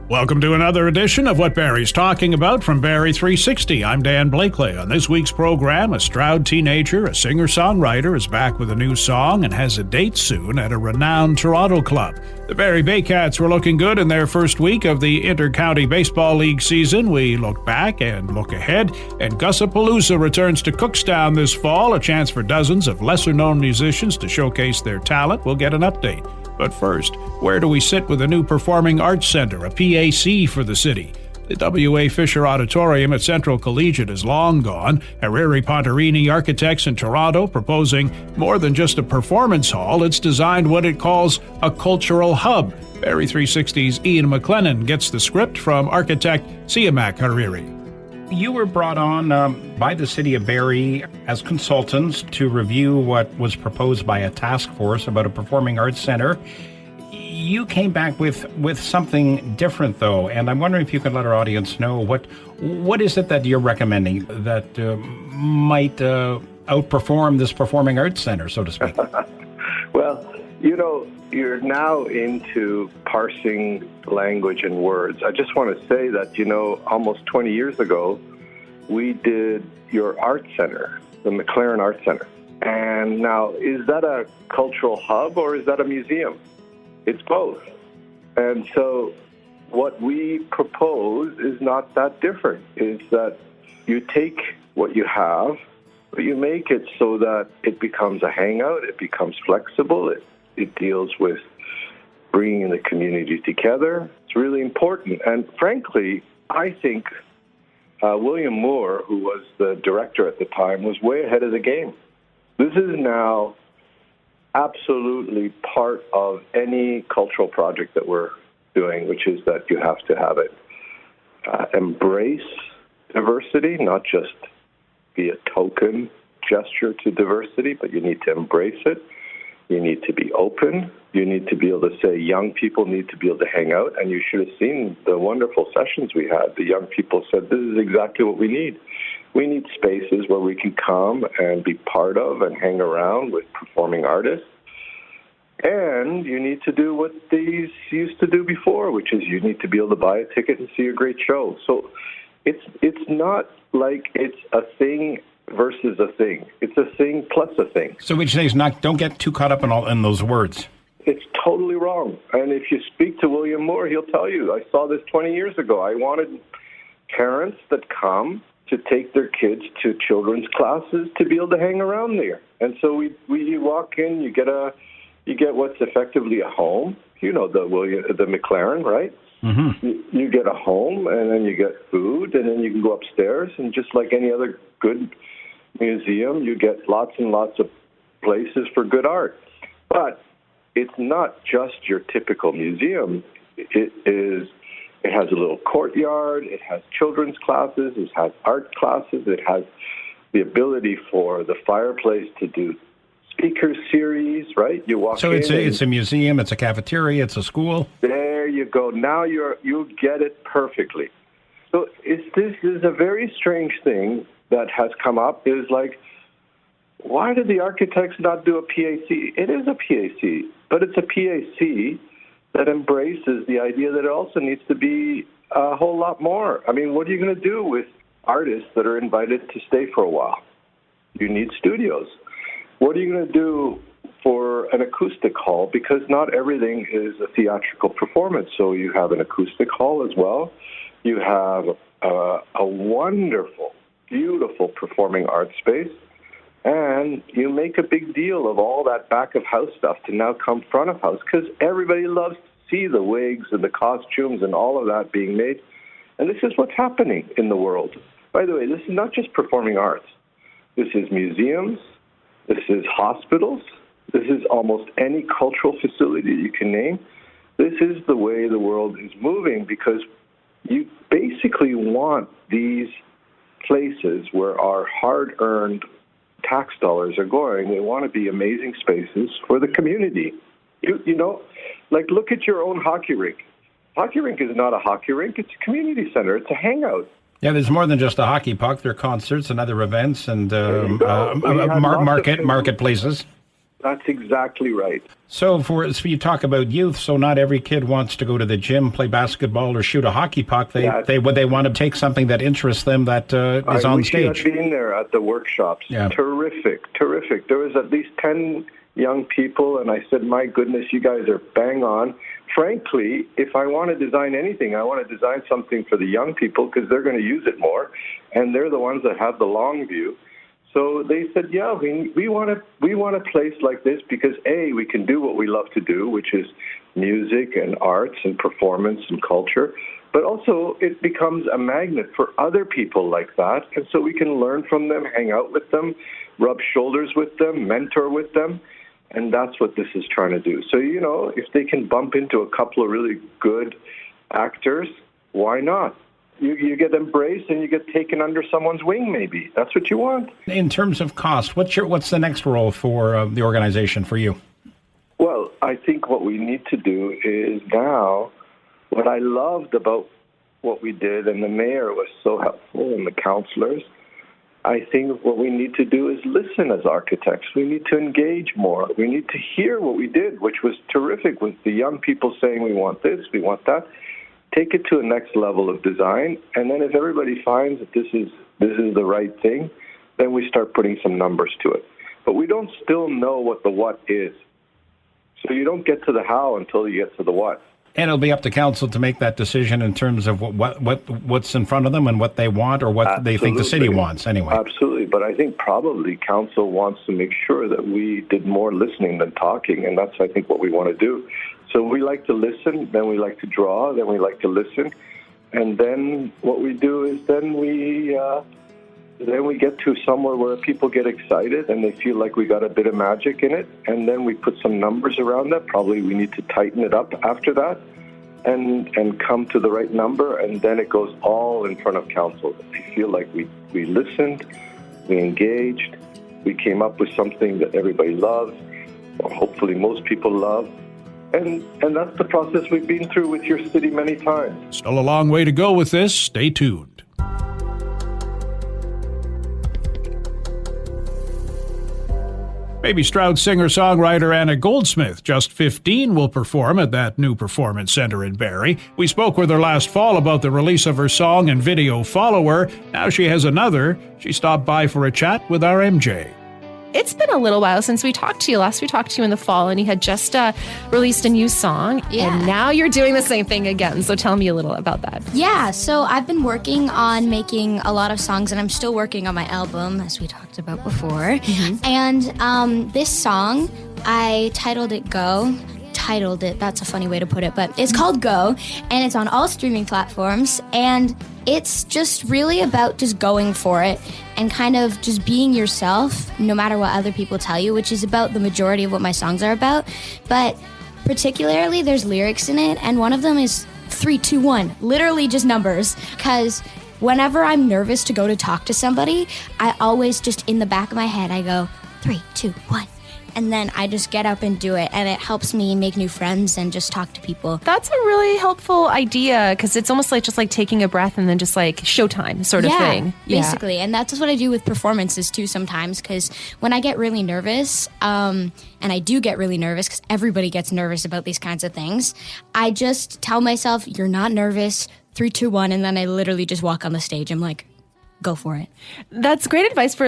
Welcome to another edition of What Barrie's Talking About from Barrie 360. I'm Dan Blakely. On this week's program, a Stroud teenager, a singer-songwriter, is back with a new song and has a date soon at a renowned Toronto club. The Barrie Baycats were looking good in their first week of the Inter-County Baseball League season. We look back and look ahead, and Gussapalooza returns to Cookstown this fall, a chance for dozens of lesser-known musicians to showcase their talent. We'll get an update. But first, where do we sit with a new performing arts center, a PAC for the city? The W.A. Fischer Auditorium at Central Collegiate is long gone. Hariri Pontarini Architects in Toronto proposing more than just a performance hall. It's designed what it calls a cultural hub. Barrie 360's Ian MacLennan gets the script from architect Siamak Hariri. You were brought on by the city of Barrie as consultants to review what was proposed by a task force about a performing arts center. You came back with something different, though, and I'm wondering if you could let our audience know what is it that you're recommending that might outperform this performing arts center, so to speak? Well, you're now into parsing language and words. I just want to say that, almost 20 years ago, we did your art center, the McLaren Art Center. And now, is that a cultural hub or is that a museum? It's both. And so what we propose is not that different, is that you take what you have, but you make it so that it becomes a hangout, it becomes flexible, it deals with bringing the community together. It's really important. And frankly, I think William Moore, who was the director at the time, was way ahead of the game. This is now absolutely part of any cultural project that we're doing, which is that you have to have it embrace diversity, not just be a token gesture to diversity, but you need to embrace it. You need to be open. You need to be able to say young people need to be able to hang out. And you should have seen the wonderful sessions we had. The young people said, this is exactly what we need. We need spaces where we can come and be part of and hang around with performing artists. And you need to do what these used to do before, which is you need to be able to buy a ticket and see a great show. So it's not like it's a thing versus a thing. It's a thing plus a thing. So what you say is don't get too caught up in those words. It's totally wrong. And if you speak to William Moore, he'll tell you, I saw this 20 years ago. I wanted parents that come to take their kids to children's classes to be able to hang around there. And so we walk in, you get what's effectively a home. You know the McLaren, right? Mm-hmm. You get a home, and then you get food, and then you can go upstairs, and just like any other good museum, you get lots and lots of places for good art. But it's not just your typical museum. It has a little courtyard, it has children's classes, it has art classes, it has the ability for the fireplace to do speaker series, right? You walk so in. So it's a museum, it's a cafeteria, it's a school. There you go. Now you get it perfectly. So this is a very strange thing that has come up, is like, why did the architects not do a PAC? It is a PAC, but it's a PAC that embraces the idea that it also needs to be a whole lot more. I mean, what are you going to do with artists that are invited to stay for a while? You need studios. What are you going to do for an acoustic hall? Because not everything is a theatrical performance. So you have an acoustic hall as well. You have a wonderful, beautiful performing arts space. And you make a big deal of all that back of house stuff to now come front of house, because everybody loves to see the wigs and the costumes and all of that being made. And this is what's happening in the world. By the way, this is not just performing arts. This is museums. This is hospitals. This is almost any cultural facility you can name. This is the way the world is moving, because you basically want these places where our hard-earned tax dollars are going. They want to be amazing spaces for the community. Like look at your own hockey rink. Hockey rink is not a hockey rink. It's a community center. It's a hangout. Yeah, there's more than just a hockey puck. There are concerts and other events and marketplaces. That's exactly right. So you talk about youth, so not every kid wants to go to the gym, play basketball, or shoot a hockey puck. They want to take something that interests them that is on stage. I wish you had been there at the workshops. Yeah. Terrific. There was at least 10 young people, and I said, my goodness, you guys are bang on. Frankly, if I want to design anything, I want to design something for the young people because they're going to use it more, and they're the ones that have the long view. So they said, yeah, we want a place like this because, A, we can do what we love to do, which is music and arts and performance and culture, but also it becomes a magnet for other people like that, and so we can learn from them, hang out with them, rub shoulders with them, mentor with them, and that's what this is trying to do. So, if they can bump into a couple of really good actors, why not? You get embraced and you get taken under someone's wing, maybe. That's what you want. In terms of cost, what's the next role for the organization for you? Well, I think what we need to do is now, what I loved about what we did, and the mayor was so helpful, and the councillors, I think what we need to do is listen as architects. We need to engage more. We need to hear what we did, which was terrific, with the young people saying, we want this, we want that. Take it to a next level of design, and then if everybody finds that this is the right thing, then we start putting some numbers to it. But we don't still know what the what is. So you don't get to the how until you get to the what. And it'll be up to council to make that decision in terms of what's in front of them and what they want or what Absolutely. They think the city wants anyway. Absolutely. But I think probably council wants to make sure that we did more listening than talking, and that's, I think, what we want to do. So we like to listen, then we like to draw, then we like to listen, and then what we do is then we get to somewhere where people get excited and they feel like we got a bit of magic in it, and then we put some numbers around that. Probably we need to tighten it up after that and come to the right number, and then it goes all in front of council. They feel like we listened, we engaged, we came up with something that everybody loves, or hopefully most people love. And that's the process we've been through with your city many times. Still a long way to go with this. Stay tuned. Baby Stroud singer-songwriter Anna Goldsmith, just 15, will perform at that new performance center in Barrie. We spoke with her last fall about the release of her song and video Follower. Now she has another. She stopped by for a chat with our MJ. It's been a little while since we talked to you. Last we talked to you in the fall, and you had just released a new song, and now you're doing the same thing again. So tell me a little about that. Yeah, so I've been working on making a lot of songs, and I'm still working on my album, as we talked about before. Mm-hmm. And this song, I titled it Go. That's a funny way to put it, but it's called Go, and it's on all streaming platforms, and it's just really about just going for it and kind of just being yourself no matter what other people tell you, which is about the majority of what my songs are about. But particularly there's lyrics in it, and one of them is 3, 2, 1, literally just numbers, because whenever I'm nervous to go to talk to somebody, I always just in the back of my head I go 3, 2, 1. And then I just get up and do it, and it helps me make new friends and just talk to people. That's a really helpful idea, because it's almost like just like taking a breath and then just like showtime sort of thing. Basically. And that's what I do with performances too sometimes, because when I get really nervous, and I do get really nervous because everybody gets nervous about these kinds of things, I just tell myself, you're not nervous, 3, 2, 1, and then I literally just walk on the stage. I'm like, go for it. That's great advice for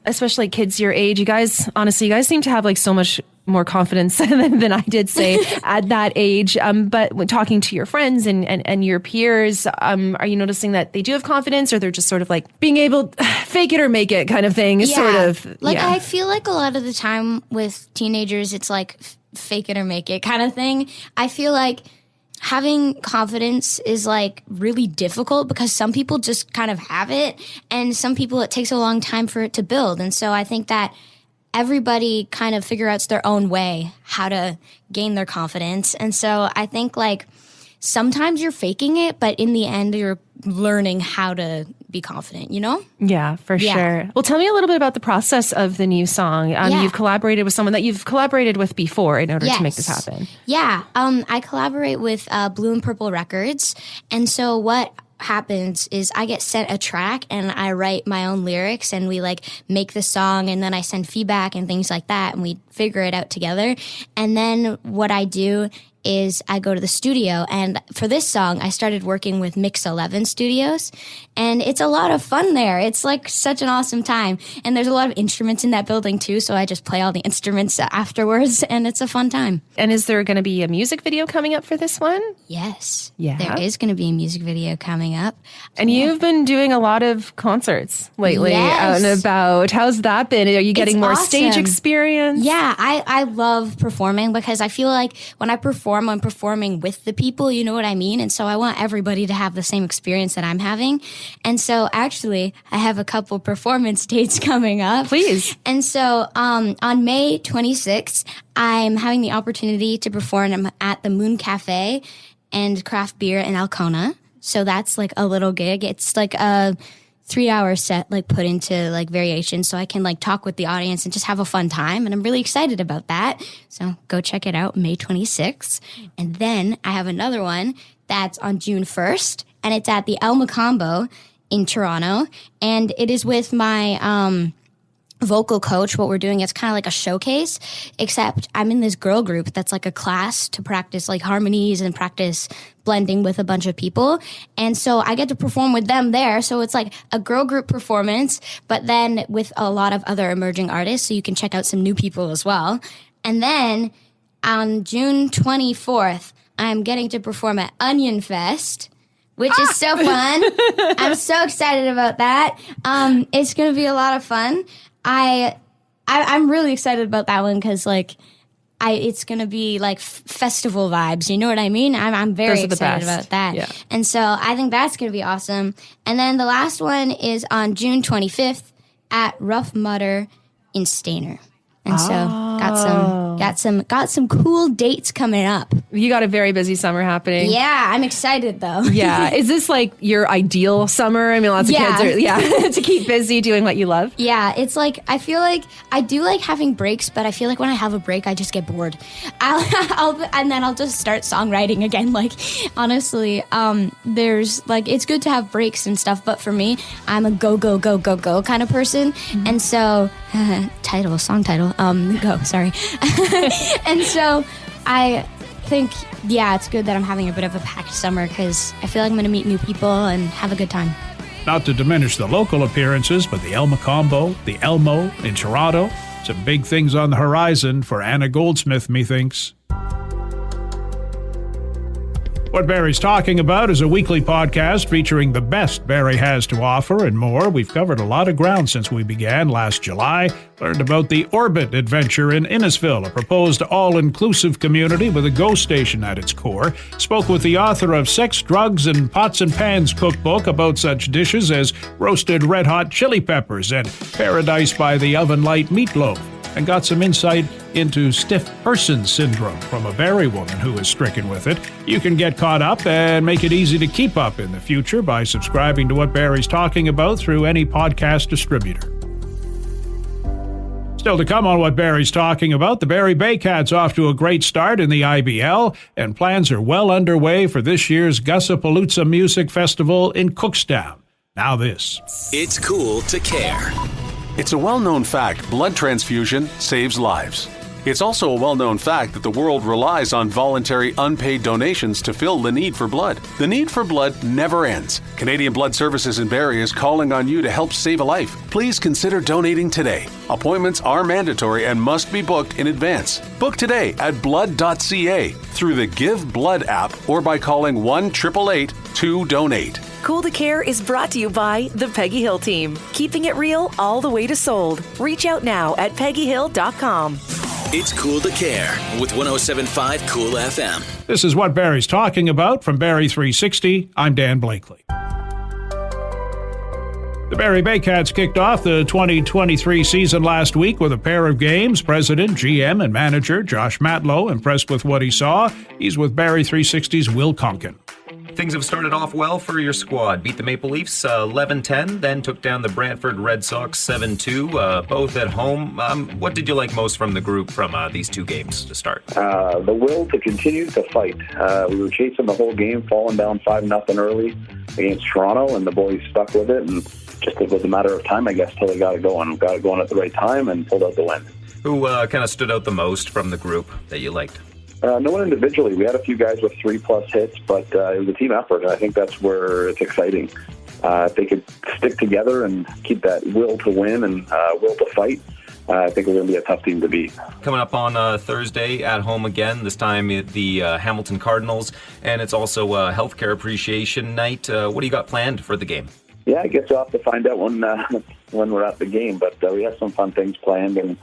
especially kids your age. You guys, honestly, you guys seem to have like so much more confidence than I did, say, at that age. But when talking to your friends and your peers, are you noticing that they do have confidence, or they're just sort of like being able fake it or make it kind of thing? I feel like a lot of the time with teenagers, it's like fake it or make it kind of thing. I feel like having confidence is like really difficult because some people just kind of have it, and some people it takes a long time for it to build. And so I think that everybody kind of figure out their own way how to gain their confidence. And so I think like sometimes you're faking it, but in the end you're learning how to be confident, you know? Yeah, for sure. Well, tell me a little bit about the process of the new song. You've collaborated with someone that you've collaborated with before in order to make this happen. Yeah, I collaborate with Blue and Purple Records. And so what happens is I get sent a track and I write my own lyrics and we like make the song and then I send feedback and things like that and we figure it out together. And then what I do is I go to the studio, and for this song, I started working with Mix 11 Studios, and it's a lot of fun there. It's like such an awesome time, and there's a lot of instruments in that building too, so I just play all the instruments afterwards, and it's a fun time. And is there going to be a music video coming up for this one? Yes. Yeah. There is going to be a music video coming up. And you've been doing a lot of concerts lately out Yes. and about. How's that been? Are you getting more stage awesome. experience? Yeah, I love performing because I feel like when I perform, I'm performing with the people, you know what I mean? And so I want everybody to have the same experience that I'm having. And so actually, I have a couple performance dates coming up. Please. And so on May 26th, I'm having the opportunity to perform at the Moon Cafe and Craft Beer in Alcona. So that's like a little gig. It's like a 3-hour set, like put into like variations, so I can like talk with the audience and just have a fun time. And I'm really excited about that. So go check it out, May 26th. And then I have another one that's on June 1st, and it's at the ELMO Combo in Toronto. And it is with my vocal coach. What we're doing is kind of like a showcase, except I'm in this girl group that's like a class to practice like harmonies and practice blending with a bunch of people. And so I get to perform with them there. So it's like a girl group performance, but then with a lot of other emerging artists. So you can check out some new people as well. And then on June 24th, I'm getting to perform at Onion Fest, which is so fun. I'm so excited about that. It's going to be a lot of fun. I'm really excited about that one because like it's gonna be like festival vibes. You know what I mean? I'm very excited about that. Yeah. And so I think that's gonna be awesome. And then the last one is on June 25th at Rough Mudder in Stainer. And so got some cool dates coming up. You got a very busy summer happening. Yeah, I'm excited though. Yeah. Is this like your ideal summer? I mean, lots of kids are, to keep busy doing what you love. Yeah, it's like, I feel like I do like having breaks, but I feel like when I have a break, I just get bored. And then I'll just start songwriting again. Like, honestly, there's like, it's good to have breaks and stuff, but for me, I'm a go, go, go, go, go kind of person. Mm-hmm. And so, song title, go, sorry. And so I think, yeah, it's good that I'm having a bit of a packed summer because I feel like I'm going to meet new people and have a good time. Not to diminish the local appearances, but the ELMO Combo, the ELMO in Toronto, some big things on the horizon for Anna Goldsmith, methinks. What Barrie's Talking About is a weekly podcast featuring the best Barrie has to offer and more. We've covered a lot of ground since we began last July. Learned about the Orbit adventure in Innisfil, a proposed all-inclusive community with a GO station at its core. Spoke with the author of Sex, Drugs, and Pots and Pans cookbook about such dishes as roasted red-hot chili peppers and paradise by the oven light meatloaf. And got some insight into stiff person syndrome from a Barrie woman who is stricken with it. You can get caught up and make it easy to keep up in the future by subscribing to What Barrie's Talking About through any podcast distributor. Still to come on What Barrie's Talking About, the Barrie Baycats off to a great start in the IBL, and plans are well underway for this year's Gussapalooza Music Festival in Cookstown. Now this. It's cool to care. It's a well-known fact blood transfusion saves lives. It's also a well-known fact that the world relies on voluntary unpaid donations to fill the need for blood. The need for blood never ends. Canadian Blood Services in Barrie is calling on you to help save a life. Please consider donating today. Appointments are mandatory and must be booked in advance. Book today at blood.ca through the Give Blood app or by calling 1-888-2-DONATE. Cool to Care is brought to you by the Peggy Hill team, keeping it real all the way to sold. Reach out now at peggyhill.com. It's cool to care with 107.5 Cool FM. This is What Barrie's Talking About from Barrie 360. I'm Dan Blakely. The Barrie Baycats kicked off the 2023 season last week with a pair of games. President, GM, and manager Josh Matlow impressed with what he saw. He's with Barrie 360's Will Conkin. Things have started off well for your squad. Beat the Maple Leafs 11-10, then took down the Brantford Red Sox 7-2, both at home. What did you like most from the group from these two games to start? The will to continue to fight. We were chasing the whole game, falling down 5-0 early. against Toronto, and the boys stuck with it, and just it was a matter of time, I guess, till they got it going at the right time and pulled out the win. Who kind of stood out the most from the group that you liked? No one individually. We had a few guys with 3+ hits, but it was a team effort, and I think that's where it's exciting. If they could stick together and keep that will to win and will to fight, I think we're going to be a tough team to beat. Coming up on Thursday at home again, this time at the Hamilton Cardinals, and it's also a healthcare appreciation night. What do you got planned for the game? Yeah, it gets off to find out when we're at the game, but we have some fun things planned, and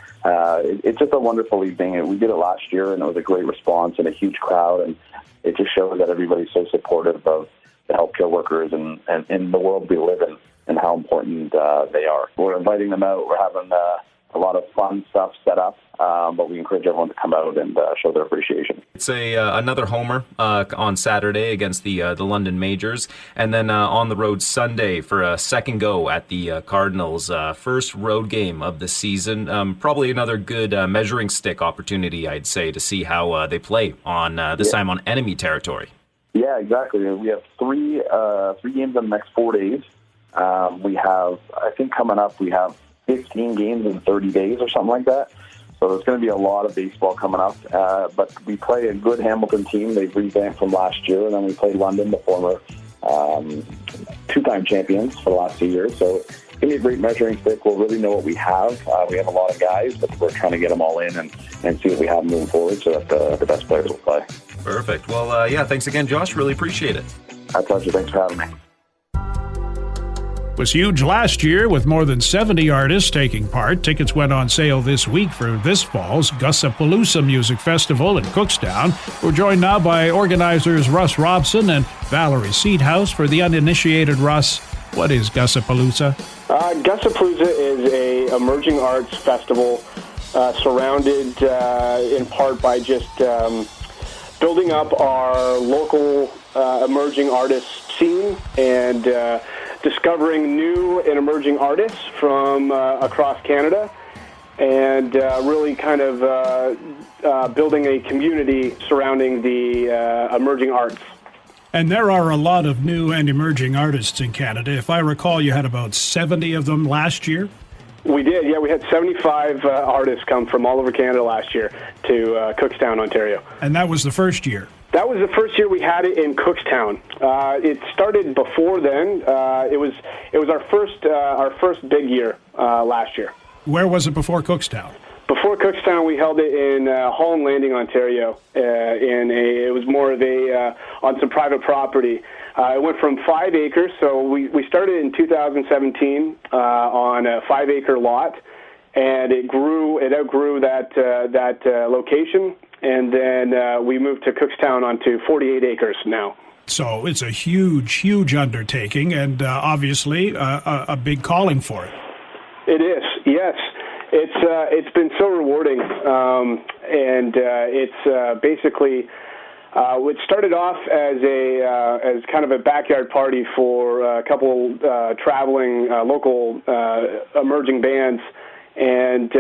it's just a wonderful evening. We did it last year, and it was a great response and a huge crowd, and it just shows that everybody's so supportive of the healthcare workers and in the world we live in and how important they are. We're inviting them out. We're having a lot of fun stuff set up, but we encourage everyone to come out and show their appreciation. It's another homer on Saturday against the London Majors, and then on the road Sunday for a second go at the Cardinals. First road game of the season. Probably another good measuring stick opportunity, I'd say, to see how they play on this time on enemy territory. Yeah, exactly. We have three games in the next 4 days. We have, I think coming up, we have 15 games in 30 days or something like that. So there's going to be a lot of baseball coming up. But we play a good Hamilton team. They've revamped from last year. And then we play London, the former two-time champions for the last 2 years. So it's going to be a great measuring stick. We'll really know what we have. We have a lot of guys, but we're trying to get them all in and see what we have moving forward so that the best players will play. Perfect. Well, thanks again, Josh. Really appreciate it. My pleasure. Thanks for having me. Was huge last year with more than 70 artists taking part. Tickets went on sale this week for this fall's Gussapalooza Music Festival in Cookstown. We're joined now by organizers Russ Robson and Valerie Seedhouse. For the uninitiated, Russ, what is Gussapalooza? Gussapalooza is a emerging arts festival surrounded in part by just building up our local emerging artist scene and discovering new and emerging artists from across Canada and really kind of building a community surrounding the emerging arts. And there are a lot of new and emerging artists in Canada. If I recall, you had about 70 of them last year? We did, yeah. We had 75 artists come from all over Canada last year to Cookstown, Ontario. And that was the first year? That was the first year we had it in Cookstown. It started before then. It was our first big year last year. Where was it before Cookstown? Before Cookstown, we held it in Holland Landing, Ontario. It was more of on some private property. It went from 5 acres, so we started in 2017 on a 5-acre lot, and it outgrew that location. And then we moved to Cookstown onto 48 acres now. So it's a huge, huge undertaking and obviously a big calling for it. It is, yes. It's been so rewarding, and it's basically it started off as kind of a backyard party for a couple traveling local emerging bands. And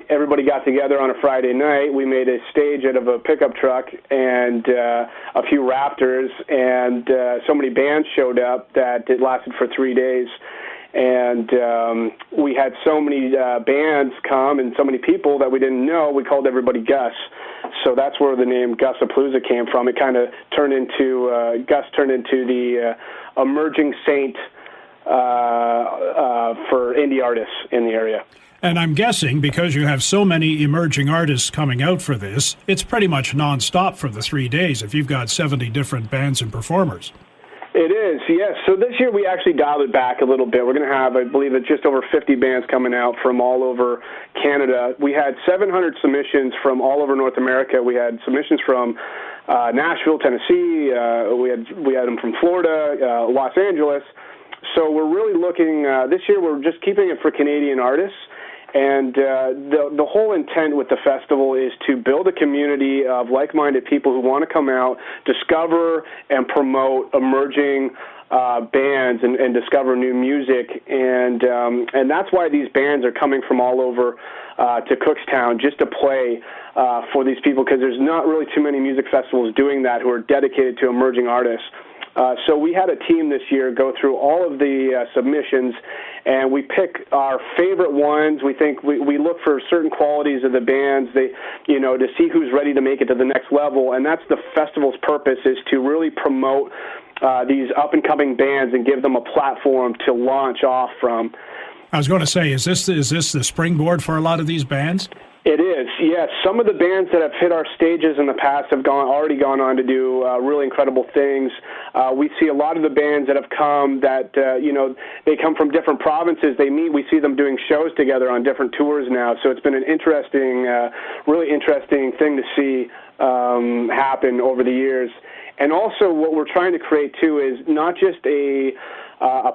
everybody got together on a Friday night. We made a stage out of a pickup truck and a few Raptors, and so many bands showed up that it lasted for 3 days. And we had so many bands come and so many people that we didn't know. We called everybody Gus. So that's where the name Gussapalooza came from. It kind of turned into, Gus turned into the emerging saint for indie artists in the area. And I'm guessing because you have so many emerging artists coming out for this, it's pretty much nonstop for the 3 days if you've got 70 different bands and performers. It is, yes. So this year we actually dialed it back a little bit. We're going to have, I believe, just over 50 bands coming out from all over Canada. We had 700 submissions from all over North America. We had submissions from Nashville, Tennessee. We had them from Florida, Los Angeles. So we're really looking, this year we're just keeping it for Canadian artists. And the whole intent with the festival is to build a community of like-minded people who want to come out, discover and promote emerging bands and discover new music. And that's why these bands are coming from all over to Cookstown just to play for these people, because there's not really too many music festivals doing that who are dedicated to emerging artists. So we had a team this year go through all of the submissions, and we pick our favorite ones. We think we look for certain qualities of the bands, to see who's ready to make it to the next level, and that's the festival's purpose, is to really promote these up-and-coming bands and give them a platform to launch off from. I was going to say, is this the springboard for a lot of these bands? It is, yes. Some of the bands that have hit our stages in the past have already gone on to do really incredible things. We see a lot of the bands that have come that, they come from different provinces. They meet. We see them doing shows together on different tours now. So it's been an interesting, really interesting thing to see happen over the years. And also what we're trying to create, too, is not just a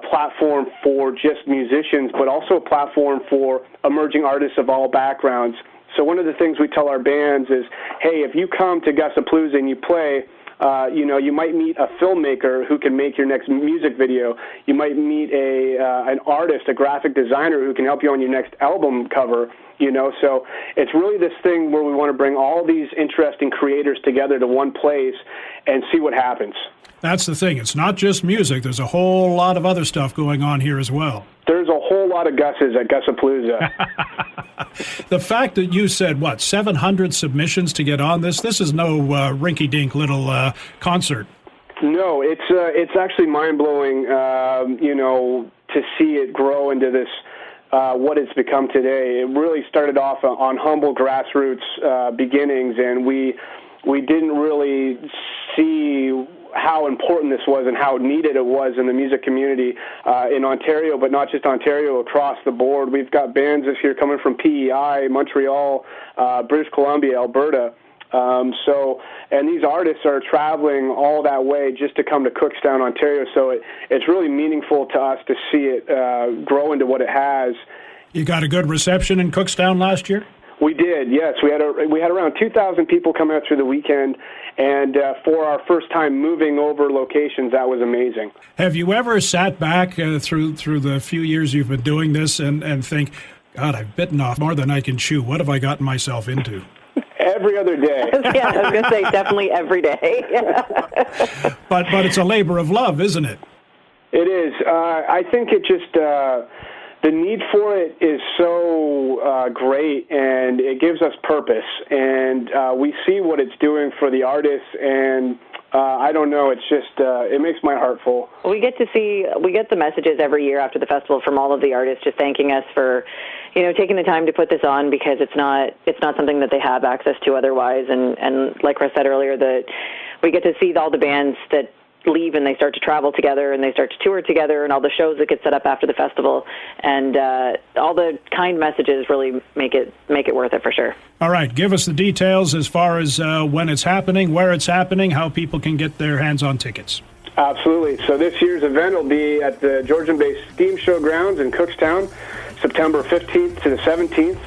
platform for just musicians, but also a platform for emerging artists of all backgrounds. So one of the things we tell our bands is, hey, if you come to Gussapalooza and you play, you might meet a filmmaker who can make your next music video. You might meet an artist, a graphic designer who can help you on your next album cover. So it's really this thing where we want to bring all these interesting creators together to one place and see what happens. That's the thing. It's not just music. There's a whole lot of other stuff going on here as well. There's a whole lot of Gusses at Gussapalooza. The fact that you said, 700 submissions to get on this is no rinky-dink little concert. No, it's actually mind-blowing, to see it grow into this, what it's become today. It really started off on humble grassroots beginnings, and we didn't really see how important this was and how needed it was in the music community in Ontario, but not just Ontario, across the board. We've got bands this year coming from PEI, Montreal, British Columbia, Alberta. And these artists are traveling all that way just to come to Cookstown, Ontario. So it's really meaningful to us to see it grow into what it has. You got a good reception in Cookstown last year? We did, yes. We had around 2,000 people come out through the weekend, and for our first time moving over locations, that was amazing. Have you ever sat back through the few years you've been doing this and think, God, I've bitten off more than I can chew. What have I gotten myself into? Every other day. Yeah, I was going to say definitely every day. But it's a labor of love, isn't it? It is. I think it just... the need for it is so great, and it gives us purpose, and we see what it's doing for the artists, and I don't know, it's just, it makes my heart full. We get the messages every year after the festival from all of the artists just thanking us for, taking the time to put this on, because it's not something that they have access to otherwise, and like Chris said earlier, that we get to see all the bands that leave and they start to travel together and they start to tour together, and all the shows that get set up after the festival, and all the kind messages really make it worth it for sure. All right, give us the details as far as when it's happening, where it's happening, how people can get their hands on tickets. Absolutely. So this year's event will be at the Georgian-based Steam Showgrounds in Cookstown, September 15th to the 17th.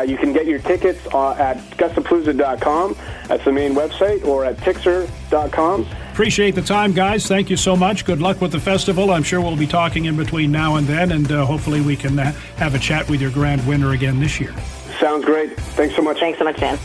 You can get your tickets at Gussapalooza.com. That's the main website, or at Tixer.com. Appreciate the time, guys. Thank you so much. Good luck with the festival. I'm sure we'll be talking in between now and then, and hopefully we can have a chat with your grand winner again this year. Sounds great. Thanks so much. Thanks so much, Dan.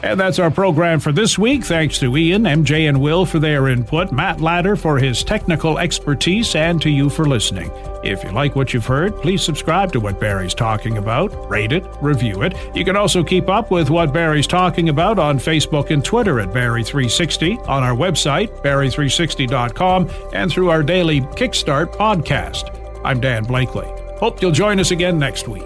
And that's our program for this week. Thanks to Ian, MJ, and Will for their input, Matt Ladder for his technical expertise, and to you for listening. If you like what you've heard, please subscribe to What Barrie's Talking About, rate it, review it. You can also keep up with What Barrie's Talking About on Facebook and Twitter at Barrie360, on our website, Barrie360.com, and through our daily Kickstart podcast. I'm Dan Blakely. Hope you'll join us again next week.